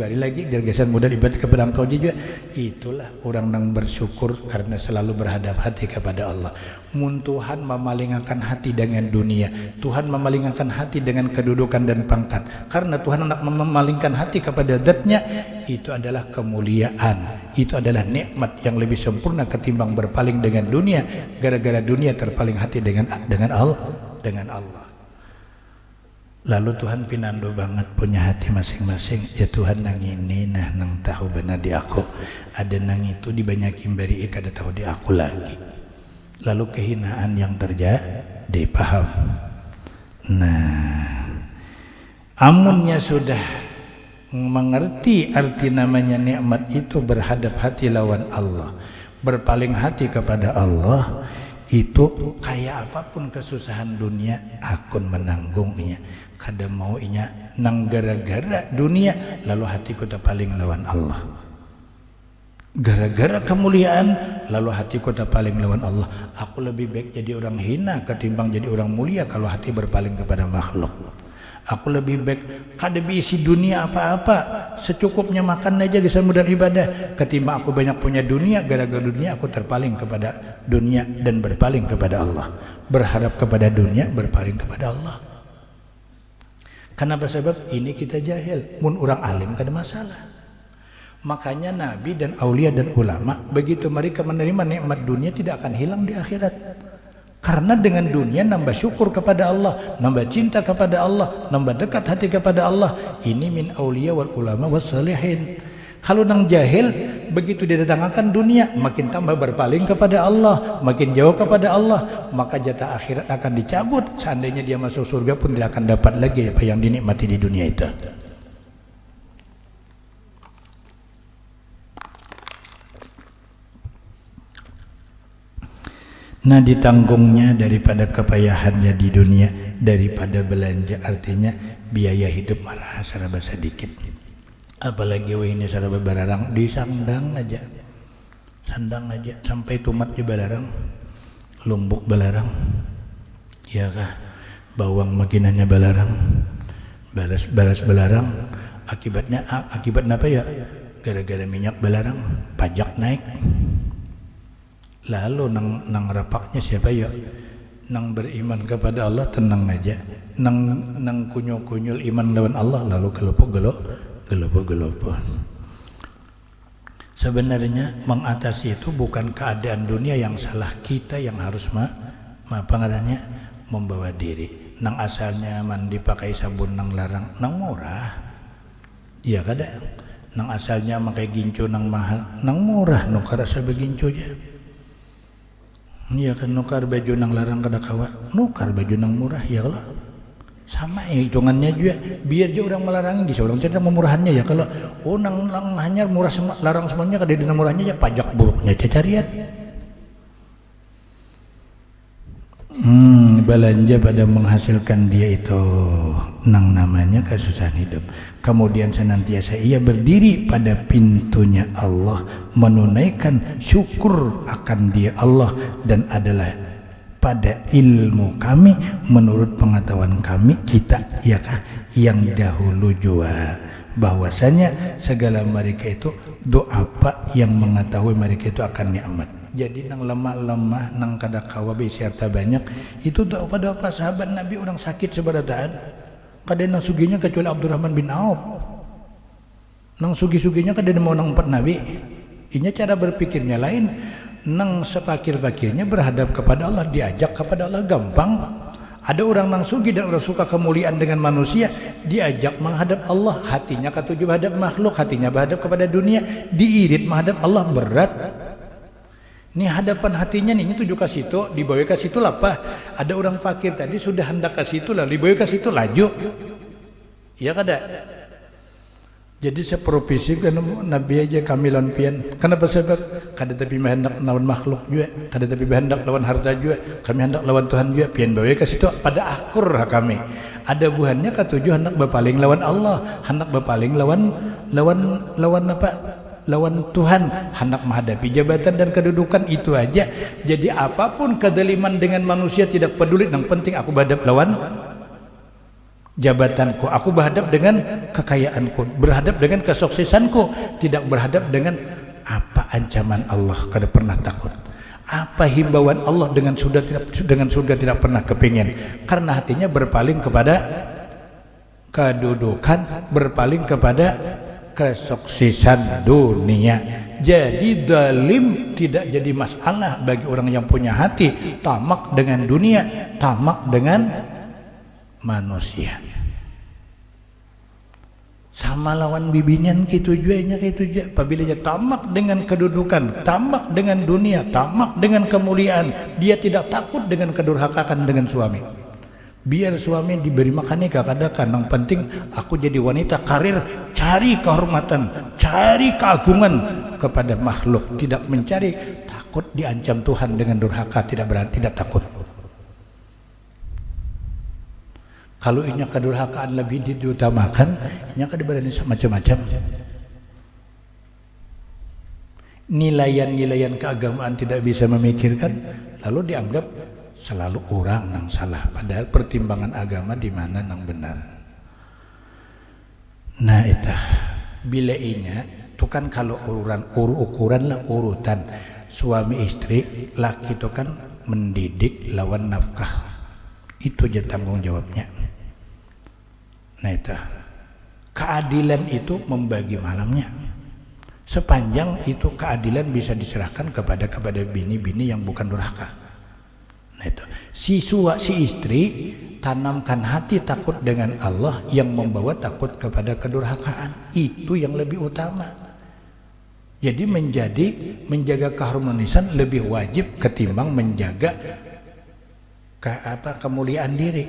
gergesan mudah ibadat kepada Engkau juga. Itulah orang nang bersyukur karena selalu berhadap hati kepada Allah. Mun Tuhan memalingkan hati dengan dunia, Tuhan memalingkan hati dengan kedudukan dan pangkat. Karena Tuhan hendak memalingkan hati kepada zat-Nya, itu adalah kemuliaan. Itu adalah nikmat yang lebih sempurna ketimbang berpaling dengan dunia. Gara-gara dunia terpaling hati dengan Allah. Lalu Tuhan pinando banget punya hati masing-masing. Ya Tuhan nang ini nah nang tahu benar di aku. Ada nang itu dibanyakin beri kada tahu di aku lagi. Lalu kehinaan yang terjadi, paham? Nah, amunnya sudah mengerti arti namanya nikmat itu berhadap hati lawan Allah, berpaling hati kepada Allah, itu kayak apapun kesusahan dunia akun menanggungnya. Kada mau inya nang gara-gara dunia lalu hatiku terpaling lawan Allah. Gara-gara kemuliaan lalu hatiku terpaling lawan Allah. Aku lebih baik jadi orang hina ketimbang jadi orang mulia kalau hati berpaling kepada makhluk. Aku lebih baik kada diisi dunia apa-apa, secukupnya makan aja bisa modal ibadah, ketimbang aku banyak punya dunia, gara-gara dunia aku terpaling kepada dunia dan berpaling kepada Allah. Berharap kepada dunia, berpaling kepada Allah. Kenapa? Sebab ini kita jahil. Mun orang alim kada masalah. Makanya nabi dan aulia dan ulama begitu mereka menerima nikmat dunia tidak akan hilang di akhirat. Karena dengan dunia nambah syukur kepada Allah, nambah cinta kepada Allah, nambah dekat hati kepada Allah. Ini min aulia wal ulama was salihin. Kalau nang jahil begitu didatangkan dunia makin tambah berpaling kepada Allah, makin jauh kepada Allah, maka jatah akhirat akan dicabut. Seandainya dia masuk surga pun tidak akan dapat lagi apa yang dinikmati di dunia itu. Nah, ditanggungnya daripada kepayahannya di dunia, daripada belanja, artinya biaya hidup malah serba sedikit. Apalagi ini serba bararang disandang aja, sandang aja sampai tumat di balarang, lumbuk balarang, ya kah? Bawang makinannya balarang, balas balarang. Akibatnya apa ya? Gara-gara minyak balarang, pajak naik. Lalu nang rapaknya siapa ya? Nang beriman kepada Allah tenang aja. Nang kunyul-kunyul iman lawan Allah lalu gelopo. Sebenarnya mengatasi itu bukan keadaan dunia yang salah, kita yang harus membawa diri. Nang asalnya mandi pakai sabun nang larang, nang murah. Iya kada? Nang asalnya pakai gincu nang mahal, nang murah nukar asal begincu aja. Iya kan nukar baju nang larang kada kawa, nukar baju nang murah ya kalau sama ya hitungannya juga. Biar dia orang melarang di seorang cerita memurahannya ya kalau nang hanya murah larang semuanya kada di nang murahnya ya pajak buruknya cariat. Belanja pada menghasilkan dia itu nang namanya kesusahan hidup. Kemudian senantiasa ia berdiri pada pintunya Allah, menunaikan syukur akan dia Allah, dan adalah pada ilmu kami, menurut pengetahuan kami, kita ya kah yang dahulu jua, bahwasanya segala mereka itu doa apa yang mengetahui mereka itu akan nikmat. Jadi nang lemah-lemah, nang kada kawa beserta banyak, itu doa pada apa sahabat Nabi orang sakit seberataan. Kada nang suginya kecuali Abdurrahman bin Auf. Nang sugi-suginya kada mau nang empat Nabi. Inya cara berpikirnya lain. Nang sepakir-fakirnya berhadap kepada Allah, diajak kepada Allah gampang. Ada orang nang sugi dan orang suka kemuliaan dengan manusia, diajak menghadap Allah, hatinya ketuju menghadap makhluk, hatinya menghadap kepada dunia, diirit menghadap Allah berat. Ini hadapan hatinya nih tuju ke situ, dibawa ke situ lapah. Ada orang fakir tadi sudah hendak ke situ lah, dibawa ke situ laju. Iya kada? Jadi seprovisi kan Nabi aja kami lawan pian. Kenapa sebab kada tapi hendak lawan makhluk juga, kada tapi hendak lawan harta juga, kami hendak lawan Tuhan juga. Pian bawa ke situ pada akur kami. Ada buahnya ketujuh hendak berpaling lawan Allah, hendak berpaling lawan apa? Lawan Tuhan, hendak menghadapi jabatan dan kedudukan itu aja. Jadi apapun kedaliman dengan manusia tidak peduli, yang penting aku berhadap lawan jabatanku, aku berhadap dengan kekayaanku, berhadap dengan kesuksesanku, tidak berhadap dengan apa ancaman Allah, kada pernah takut. Apa himbauan Allah dengan surga tidak pernah kepingin, karena hatinya berpaling kepada kedudukan, berpaling kepada kesuksesan dunia. Jadi zalim tidak jadi masalah bagi orang yang punya hati tamak dengan dunia, tamak dengan manusia. Sama lawan bibinian gitu juga, apabila dia tamak dengan kedudukan, tamak dengan dunia, tamak dengan kemuliaan, dia tidak takut dengan kedurhakaan dengan suami. Biar suami diberi makan nikah kadakan, yang penting aku jadi wanita karir, cari kehormatan, cari keagungan kepada makhluk, tidak mencari takut diancam Tuhan dengan durhaka, tidak takut. Kalau inya kedurhakaan lebih diutamakan, inya kada berani macam-macam. Nilaian keagamaan tidak bisa memikirkan, lalu dianggap selalu orang nang salah, padahal pertimbangan agama di mana nang benar. Nah itu bila inya itu kan kalau ukuran lah urutan suami istri, laki itu kan mendidik lawan nafkah, itu aja tanggung jawabnya. Nah itu keadilan itu membagi malamnya. sepanjang itu keadilan bisa diserahkan kepada bini-bini yang bukan durhaka. Nah itu si istri tanamkan hati takut dengan Allah yang membawa takut kepada kedurhakaan, itu yang lebih utama. Jadi menjaga keharmonisan lebih wajib ketimbang menjaga kemuliaan diri.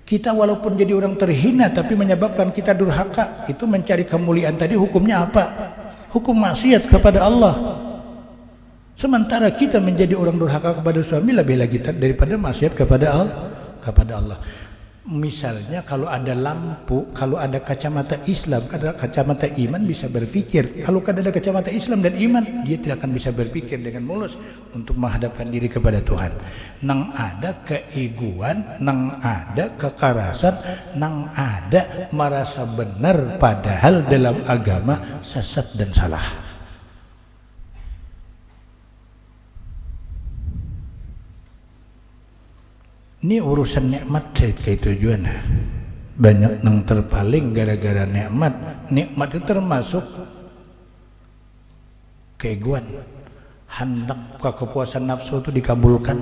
Kita walaupun jadi orang terhina tapi menyebabkan kita durhaka, itu mencari kemuliaan tadi hukumnya apa? Hukum maksiat kepada Allah. Sementara kita menjadi orang durhaka kepada suami lebih lagi daripada maksiat kepada Allah. Misalnya kalau ada lampu, kalau ada kacamata Islam, ada kacamata iman bisa berpikir. Kalau ada kacamata Islam dan iman, dia tidak akan bisa berpikir dengan mulus untuk menghadapkan diri kepada Tuhan. Nang ada keegoan, nang ada kekerasan, nang ada merasa benar padahal dalam agama sesat dan salah. Ini urusan nikmat kayak tujuan. Banyak yang terpaling gara-gara nikmat. Nikmat itu termasuk keegoan. Hendak kepuasan nafsu itu dikabulkan.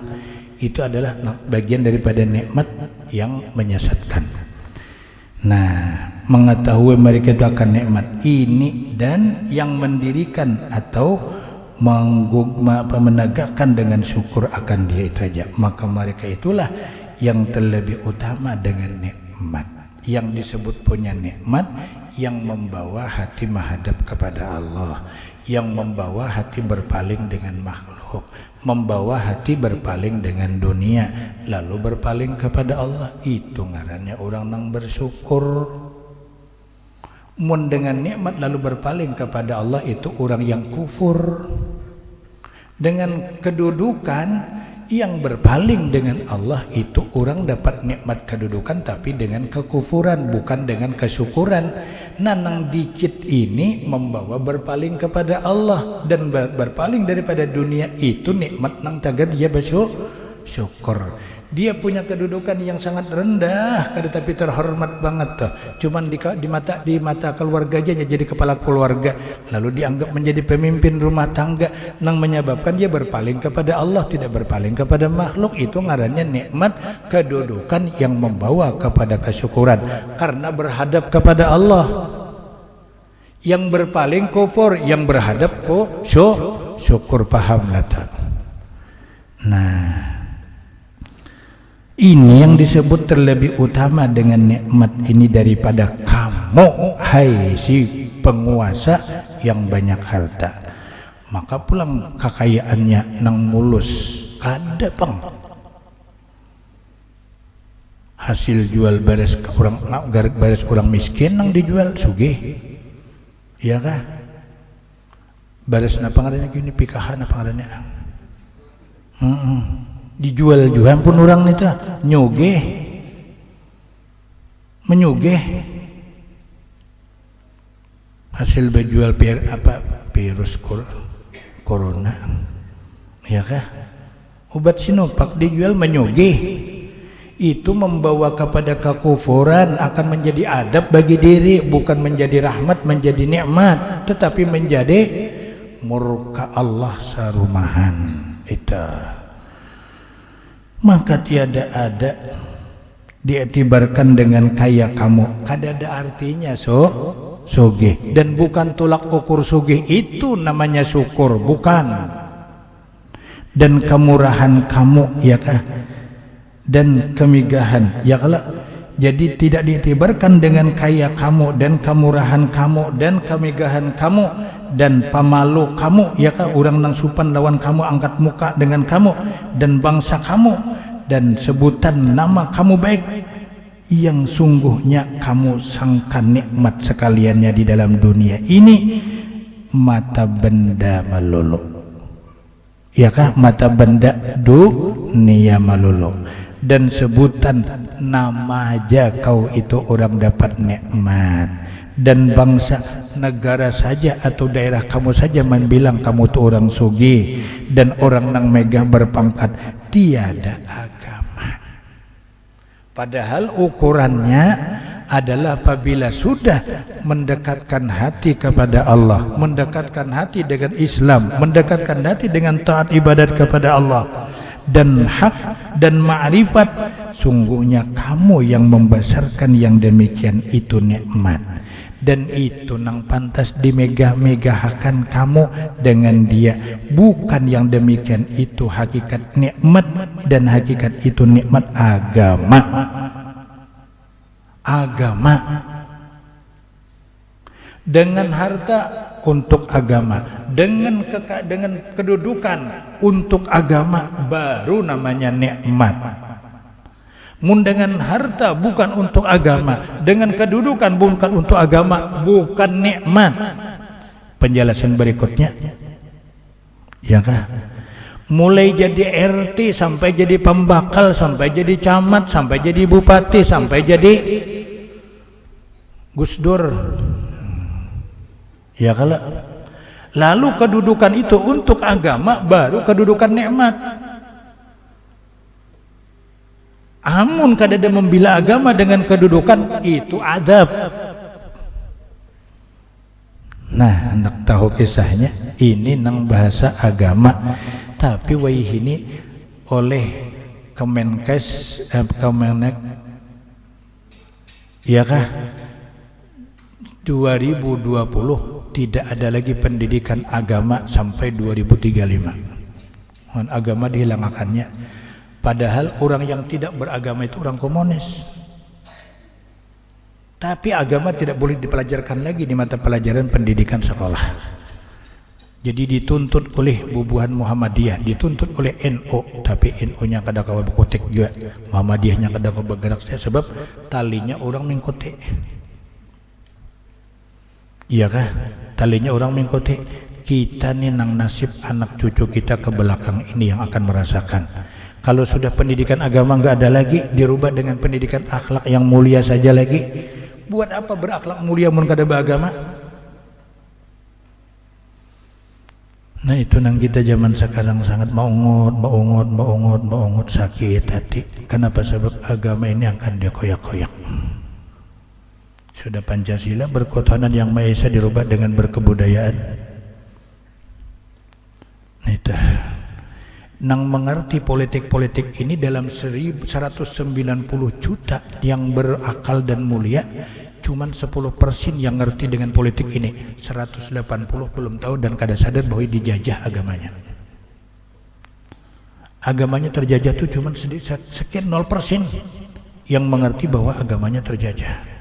Itu adalah bagian daripada nikmat yang menyesatkan. Nah, mengetahui mereka itu akan nikmat ini dan yang mendirikan atau menegakkan dengan syukur akan dia itu aja, maka mereka itulah yang terlebih utama dengan nikmat. Yang disebut punya nikmat yang membawa hati menghadap kepada Allah, yang membawa hati berpaling dengan makhluk, membawa hati berpaling dengan dunia lalu berpaling kepada Allah. Itu ngarannya orang yang bersyukur. Mun dengan nikmat lalu berpaling kepada Allah, itu orang yang kufur. Dengan kedudukan yang berpaling dengan Allah, itu orang dapat nikmat kedudukan tapi dengan kekufuran, bukan dengan kesyukuran. Nanang dikit ini membawa berpaling kepada Allah dan berpaling daripada dunia, itu nikmat nang tagar dia bersyukur. Dia punya kedudukan yang sangat rendah, tapi terhormat banget tuh. Cuman di mata keluarganya jadi kepala keluarga, lalu dianggap menjadi pemimpin rumah tangga, yang menyebabkan dia berpaling kepada Allah, tidak berpaling kepada makhluk. Itu ngarannya nikmat kedudukan yang membawa kepada kesyukuran karena berhadap kepada Allah. Yang berpaling kufur, yang berhadap syukur. Paham lata. Nah, ini yang disebut terlebih utama dengan nikmat ini daripada kamu, hai si penguasa yang banyak harta. Maka pulang kekayaannya nang mulus kada pang. Hasil jual baris orang miskin nang dijual sugih. Iya kah? Baris napa ngarannya gini, pikahan apa ngarannya? Dijual juga pun orang itu menyugeh hasil berjual virus corona, ya kah? Obat Sinovac dijual menyugeh, itu membawa kepada kekufuran, akan menjadi adab bagi diri, bukan menjadi rahmat, menjadi nikmat, tetapi menjadi murka Allah sarumahan itu. Maka tiada ada dietibarkan dengan kaya kamu, kada ada artinya sugih, dan bukan tolak ukur sugih itu namanya syukur, bukan. Dan kemurahan kamu, ya kah, dan kemigahan, ya kala. Jadi tidak dietibarkan dengan kaya kamu dan kemurahan kamu dan kemigahan kamu dan pemalu kamu, ya kah, orang nang supan lawan kamu, angkat muka dengan kamu dan bangsa kamu dan sebutan nama kamu baik, yang sungguhnya kamu sangka nikmat sekaliannya di dalam dunia ini mata benda melulu, ya kah, mata benda dunia melulu. Dan sebutan nama aja kau itu orang dapat nikmat, dan bangsa negara saja atau daerah kamu saja membilang kamu tuh orang sugih dan orang nang megah berpangkat, tiada agama. Padahal ukurannya adalah apabila sudah mendekatkan hati kepada Allah, mendekatkan hati dengan Islam, mendekatkan hati dengan taat ibadat kepada Allah dan hak dan ma'rifat, sungguhnya kamu yang membesarkan yang demikian itu nikmat, dan itu nang pantas dimegah-megahakan kamu dengan dia. Bukan yang demikian itu hakikat nikmat, dan hakikat itu nikmat agama. Dengan harta untuk agama, dengan kedudukan untuk agama, baru namanya nikmat. Mun dengan harta bukan untuk agama, dengan kedudukan bukan untuk agama, bukan nikmat. Penjelasan berikutnya, ya kah? Mulai jadi RT sampai jadi pembakal, sampai jadi camat, sampai jadi bupati, sampai jadi Gus Dur. Ya kalau lalu kedudukan itu untuk agama baru kedudukan nikmat. Amun kadada membela agama dengan kedudukan itu adab. Nah, hendak tahu kisahnya, ini nang bahasa agama, tapi waih ini oleh Kemenkes, Kemenek, ya kah? 2020 tidak ada lagi pendidikan agama sampai 2035. Agama dihilangkannya. Padahal orang yang tidak beragama itu orang komunis. Tapi agama tidak boleh dipelajarkan lagi di mata pelajaran pendidikan sekolah. Jadi dituntut oleh bubuhan Muhammadiyah, dituntut oleh NU, tapi NU-nya kada kawa berkotek juga, Muhammadiyahnya kada kawa bergerak, sebab talinya orang mengkotek. Iya kah? Talinya orang mengkotek. Kita nih nang nasib anak cucu kita ke belakang ini yang akan merasakan. Kalau sudah pendidikan agama nggak ada lagi, dirubah dengan pendidikan akhlak yang mulia saja lagi. Buat apa berakhlak mulia mun kada beragama? Nah itu nang kita zaman sekarang sangat maungut sakit hati. Kenapa? Sebab agama ini akan dia koyak-koyak. Sudah Pancasila berketuhanan yang Maha Esa dirubah dengan berkebudayaan. Nah itu nang mengerti politik-politik ini dalam 190 juta yang berakal dan mulia, cuman 10% yang ngerti dengan politik ini. 180 belum tahu dan kada sadar bahwa dijajah agamanya. Agamanya terjajah tuh cuman sekian 0% yang mengerti bahwa agamanya terjajah.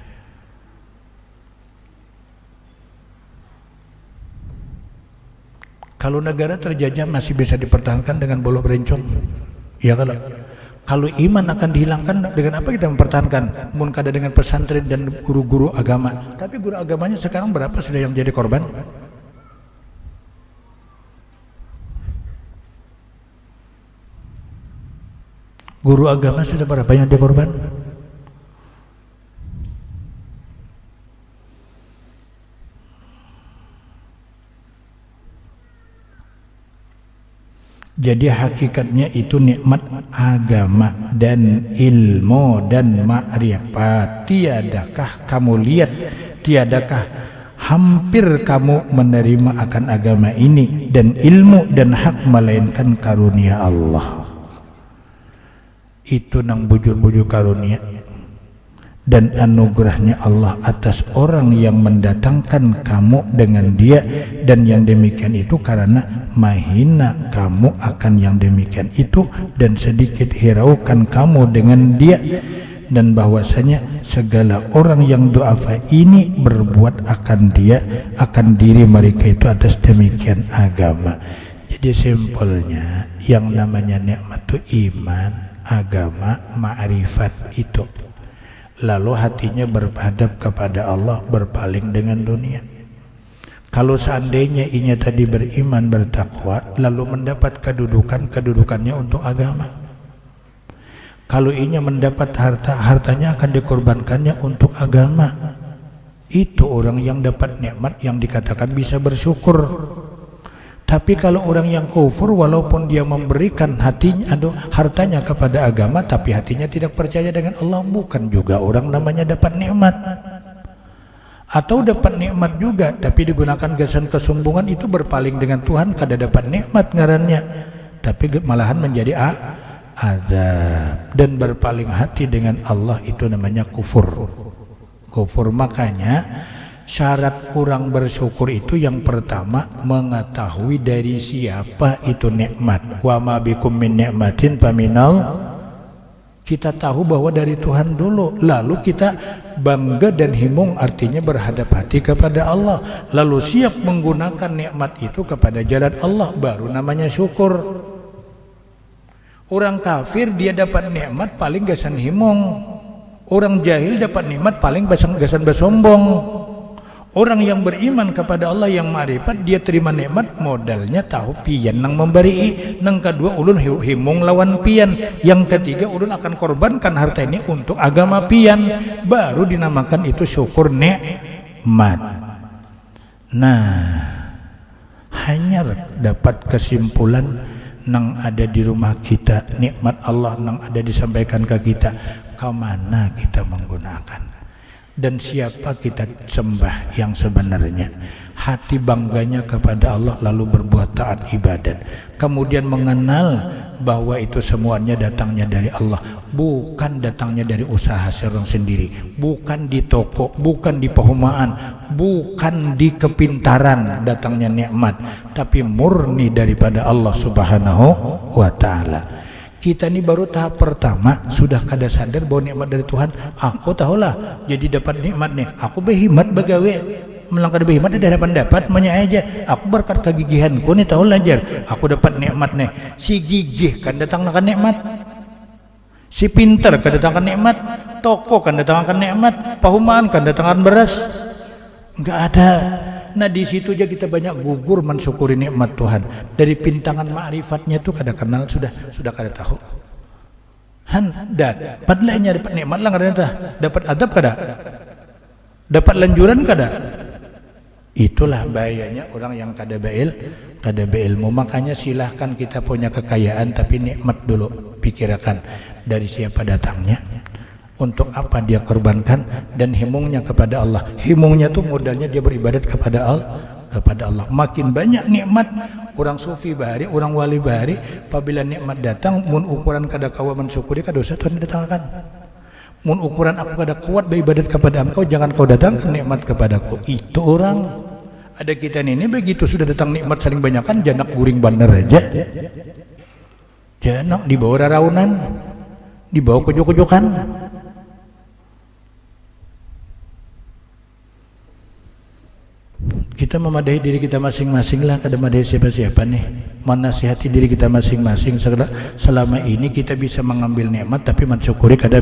Kalau negara terjajah masih bisa dipertahankan dengan bolo berencong. Ya kalau iman akan dihilangkan, dengan apa kita mempertahankan? Mun kada dengan pesantren dan guru-guru agama. Tapi guru agamanya sekarang berapa sudah yang jadi korban? Guru agama sudah berapa yang jadi korban? Jadi hakikatnya itu nikmat agama dan ilmu dan ma'rifat. Tiadakah kamu lihat, tiadakah hampir kamu menerima akan agama ini dan ilmu dan hak, melainkan karunia Allah. Itu nang bujur-bujur karunia dan anugerahnya Allah atas orang yang mendatangkan kamu dengan dia, dan yang demikian itu karena mahina kamu akan yang demikian itu dan sedikit hiraukan kamu dengan dia, dan bahwasanya segala orang yang du'afa ini berbuat akan dia, akan diri mereka itu atas demikian agama. Jadi simpelnya yang namanya nikmat itu iman, agama, ma'rifat itu. Lalu hatinya berhadap kepada Allah, berpaling dengan dunia. Kalau seandainya inya tadi beriman, bertakwa, lalu mendapat kedudukannya untuk agama. Kalau inya mendapat harta, hartanya akan dikorbankannya untuk agama. Itu orang yang dapat nikmat yang dikatakan bisa bersyukur. Tapi kalau orang yang kufur, walaupun dia memberikan hartanya kepada agama, tapi hatinya tidak percaya dengan Allah, bukan juga orang namanya dapat nikmat. Atau dapat nikmat juga, tapi digunakan gasan kesombongan, itu berpaling dengan Tuhan, kada dapat nikmat ngarannya, tapi malahan menjadi azab. Dan berpaling hati dengan Allah itu namanya kufur. Kufur. Makanya syarat orang bersyukur itu yang pertama mengetahui dari siapa itu nikmat. Wa ma bikum min nikmatin faminal. Kita tahu bahwa dari Tuhan dulu, lalu kita bangga dan himung, artinya berhadap hati kepada Allah, lalu siap menggunakan nikmat itu kepada jalan Allah, baru namanya syukur. Orang kafir dia dapat nikmat paling gasan himung. Orang jahil dapat nikmat paling gasan bersombong. Orang yang beriman kepada Allah yang ma'rifat, dia terima nikmat modalnya tahu pian nang memberi, nang kedua ulun himung lawan pian, yang ketiga ulun akan korbankan harta ini untuk agama pian, baru dinamakan itu syukur nikmat. Nah, hanya dapat kesimpulan nang ada di rumah kita, nikmat Allah nang ada disampaikan ke kita, kemana kita menggunakan dan siapa kita sembah yang sebenarnya. Hati bangganya kepada Allah, lalu berbuat taat ibadat, kemudian mengenal bahwa itu semuanya datangnya dari Allah, bukan datangnya dari usaha seorang sendiri, bukan di toko, bukan di perumahan, bukan di kepintaran datangnya nikmat, tapi murni daripada Allah Subhanahu wa ta'ala. Kita ini baru tahap pertama, sudah kada sadar bahwa nikmat dari Tuhan. Aku tahulah jadi dapat nikmat nih, aku berhikmat begawe, melangkah berhikmat di hadapan dapat manya aja. Aku berkat kegigihanku nih tahulah jar, aku dapat nikmat nih. Si gigih kan datangkan nikmat, si pintar kan datangkan nikmat, toko kan datangkan nikmat, pahuman kan datangkan beras. Enggak ada. Nah di situ aja kita banyak gugur mensyukuri nikmat Tuhan. Dari pintangan ma'rifatnya tuh kada kenal, sudah kada tahu. Dapat lainnya dapat nikmat lah kada, dapat adab kada, dapat lanjuran kada. Itulah bahayanya orang yang kada berilmu. Makanya silahkan kita punya kekayaan, tapi nikmat dulu pikirkan dari siapa datangnya, untuk apa dia korbankan, dan himungnya kepada Allah. Himungnya tuh modalnya dia beribadat kepada Allah. Makin banyak nikmat orang sufi bahari, orang wali bahari, apabila nikmat datang, mun ukuran kada kawa mensyukuri, kada usah Tuhan datangkan. Mun ukuran aku kada kuat beribadat kepada Engkau, jangan kau datangkan nikmat kepadaku. Itu orang. Ada kita ini begitu sudah datang nikmat saling banyakan, janak guring bandar aja. Janak dibawa raraunan, dibawa kujuk-kujukan. Kita memadahi diri kita masing-masing lah, kada madahi siapa-siapa nih. Menasihati diri kita masing-masing. Selama ini kita bisa mengambil nikmat, tapi mensyukuri kada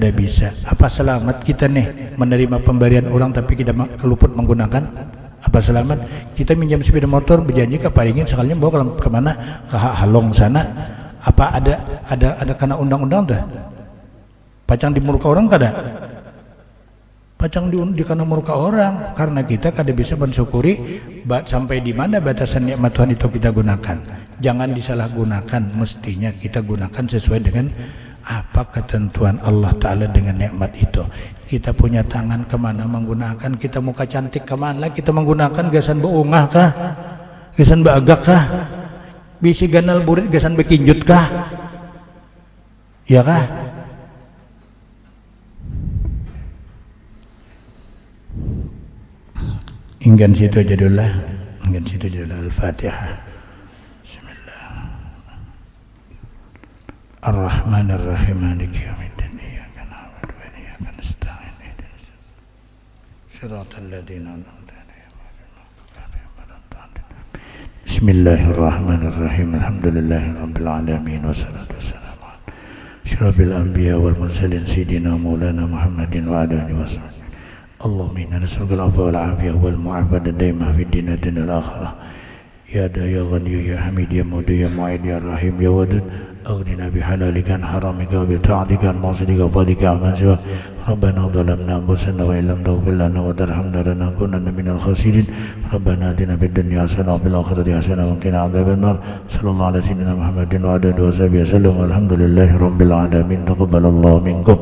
bisa. Apa selamat kita nih menerima pemberian orang tapi kita luput menggunakan? Apa selamat kita minjam sepeda motor, berjanji ke paringin sekalinya bawa kemana, ke Halong sana? Apa ada kena undang-undang dah? Pacang di muka orang kada? Pacang di kana murka orang, karena kita kada bisa mensyukuri sampai di mana batasan nikmat Tuhan itu kita gunakan. Jangan disalahgunakan, mestinya kita gunakan sesuai dengan apa ketentuan Allah Ta'ala dengan nikmat itu. Kita punya tangan, kemana menggunakan? Kita muka cantik, kemana kita menggunakan? Gasan beungah kah? Gasan beagak kah? Bisi ganal burit, gasan bekinjut kah? Ya kah? Hingga situ aja dulu lah. Al-Fatihah. Bismillah. Ar-Rahmanir-Rahim. Maliki yaumiddin. Iyyaka na'budu wa iyyaka nasta'in. Shiratal ladzina an'amta 'alaihim ghairil maghdubi 'alaihim. Bismillahirrahmanirrahim. Alhamdulillahirabbil alamin wassalatu wassalamu ala asyrafil anbiya wal mursalin sayyidina maulana Muhammadin wa ala alihi wasallam. Allahumma inna nas'aluka al-'afwa wal 'afiyah wal mu'afata daima fid din wal akhirah. Ya da ya ghani ya hamid ya mudi ya mu'id ya rahim ya wadud أغننا بحلالك عن حرامك وبطاعتك عن معصيتك وفضلك عمن سواك ربنا ظلمنا أنفسنا وإن لم تغفر لنا وترحمنا لنكونن من الخاسرين ربنا آتنا في الدنيا حسنة وفي الآخرة حسنة وقنا عذاب النار صلى الله على سيدنا محمد وعلى آله وصحبه وسلم والحمد لله رب العالمين تقبل الله منكم.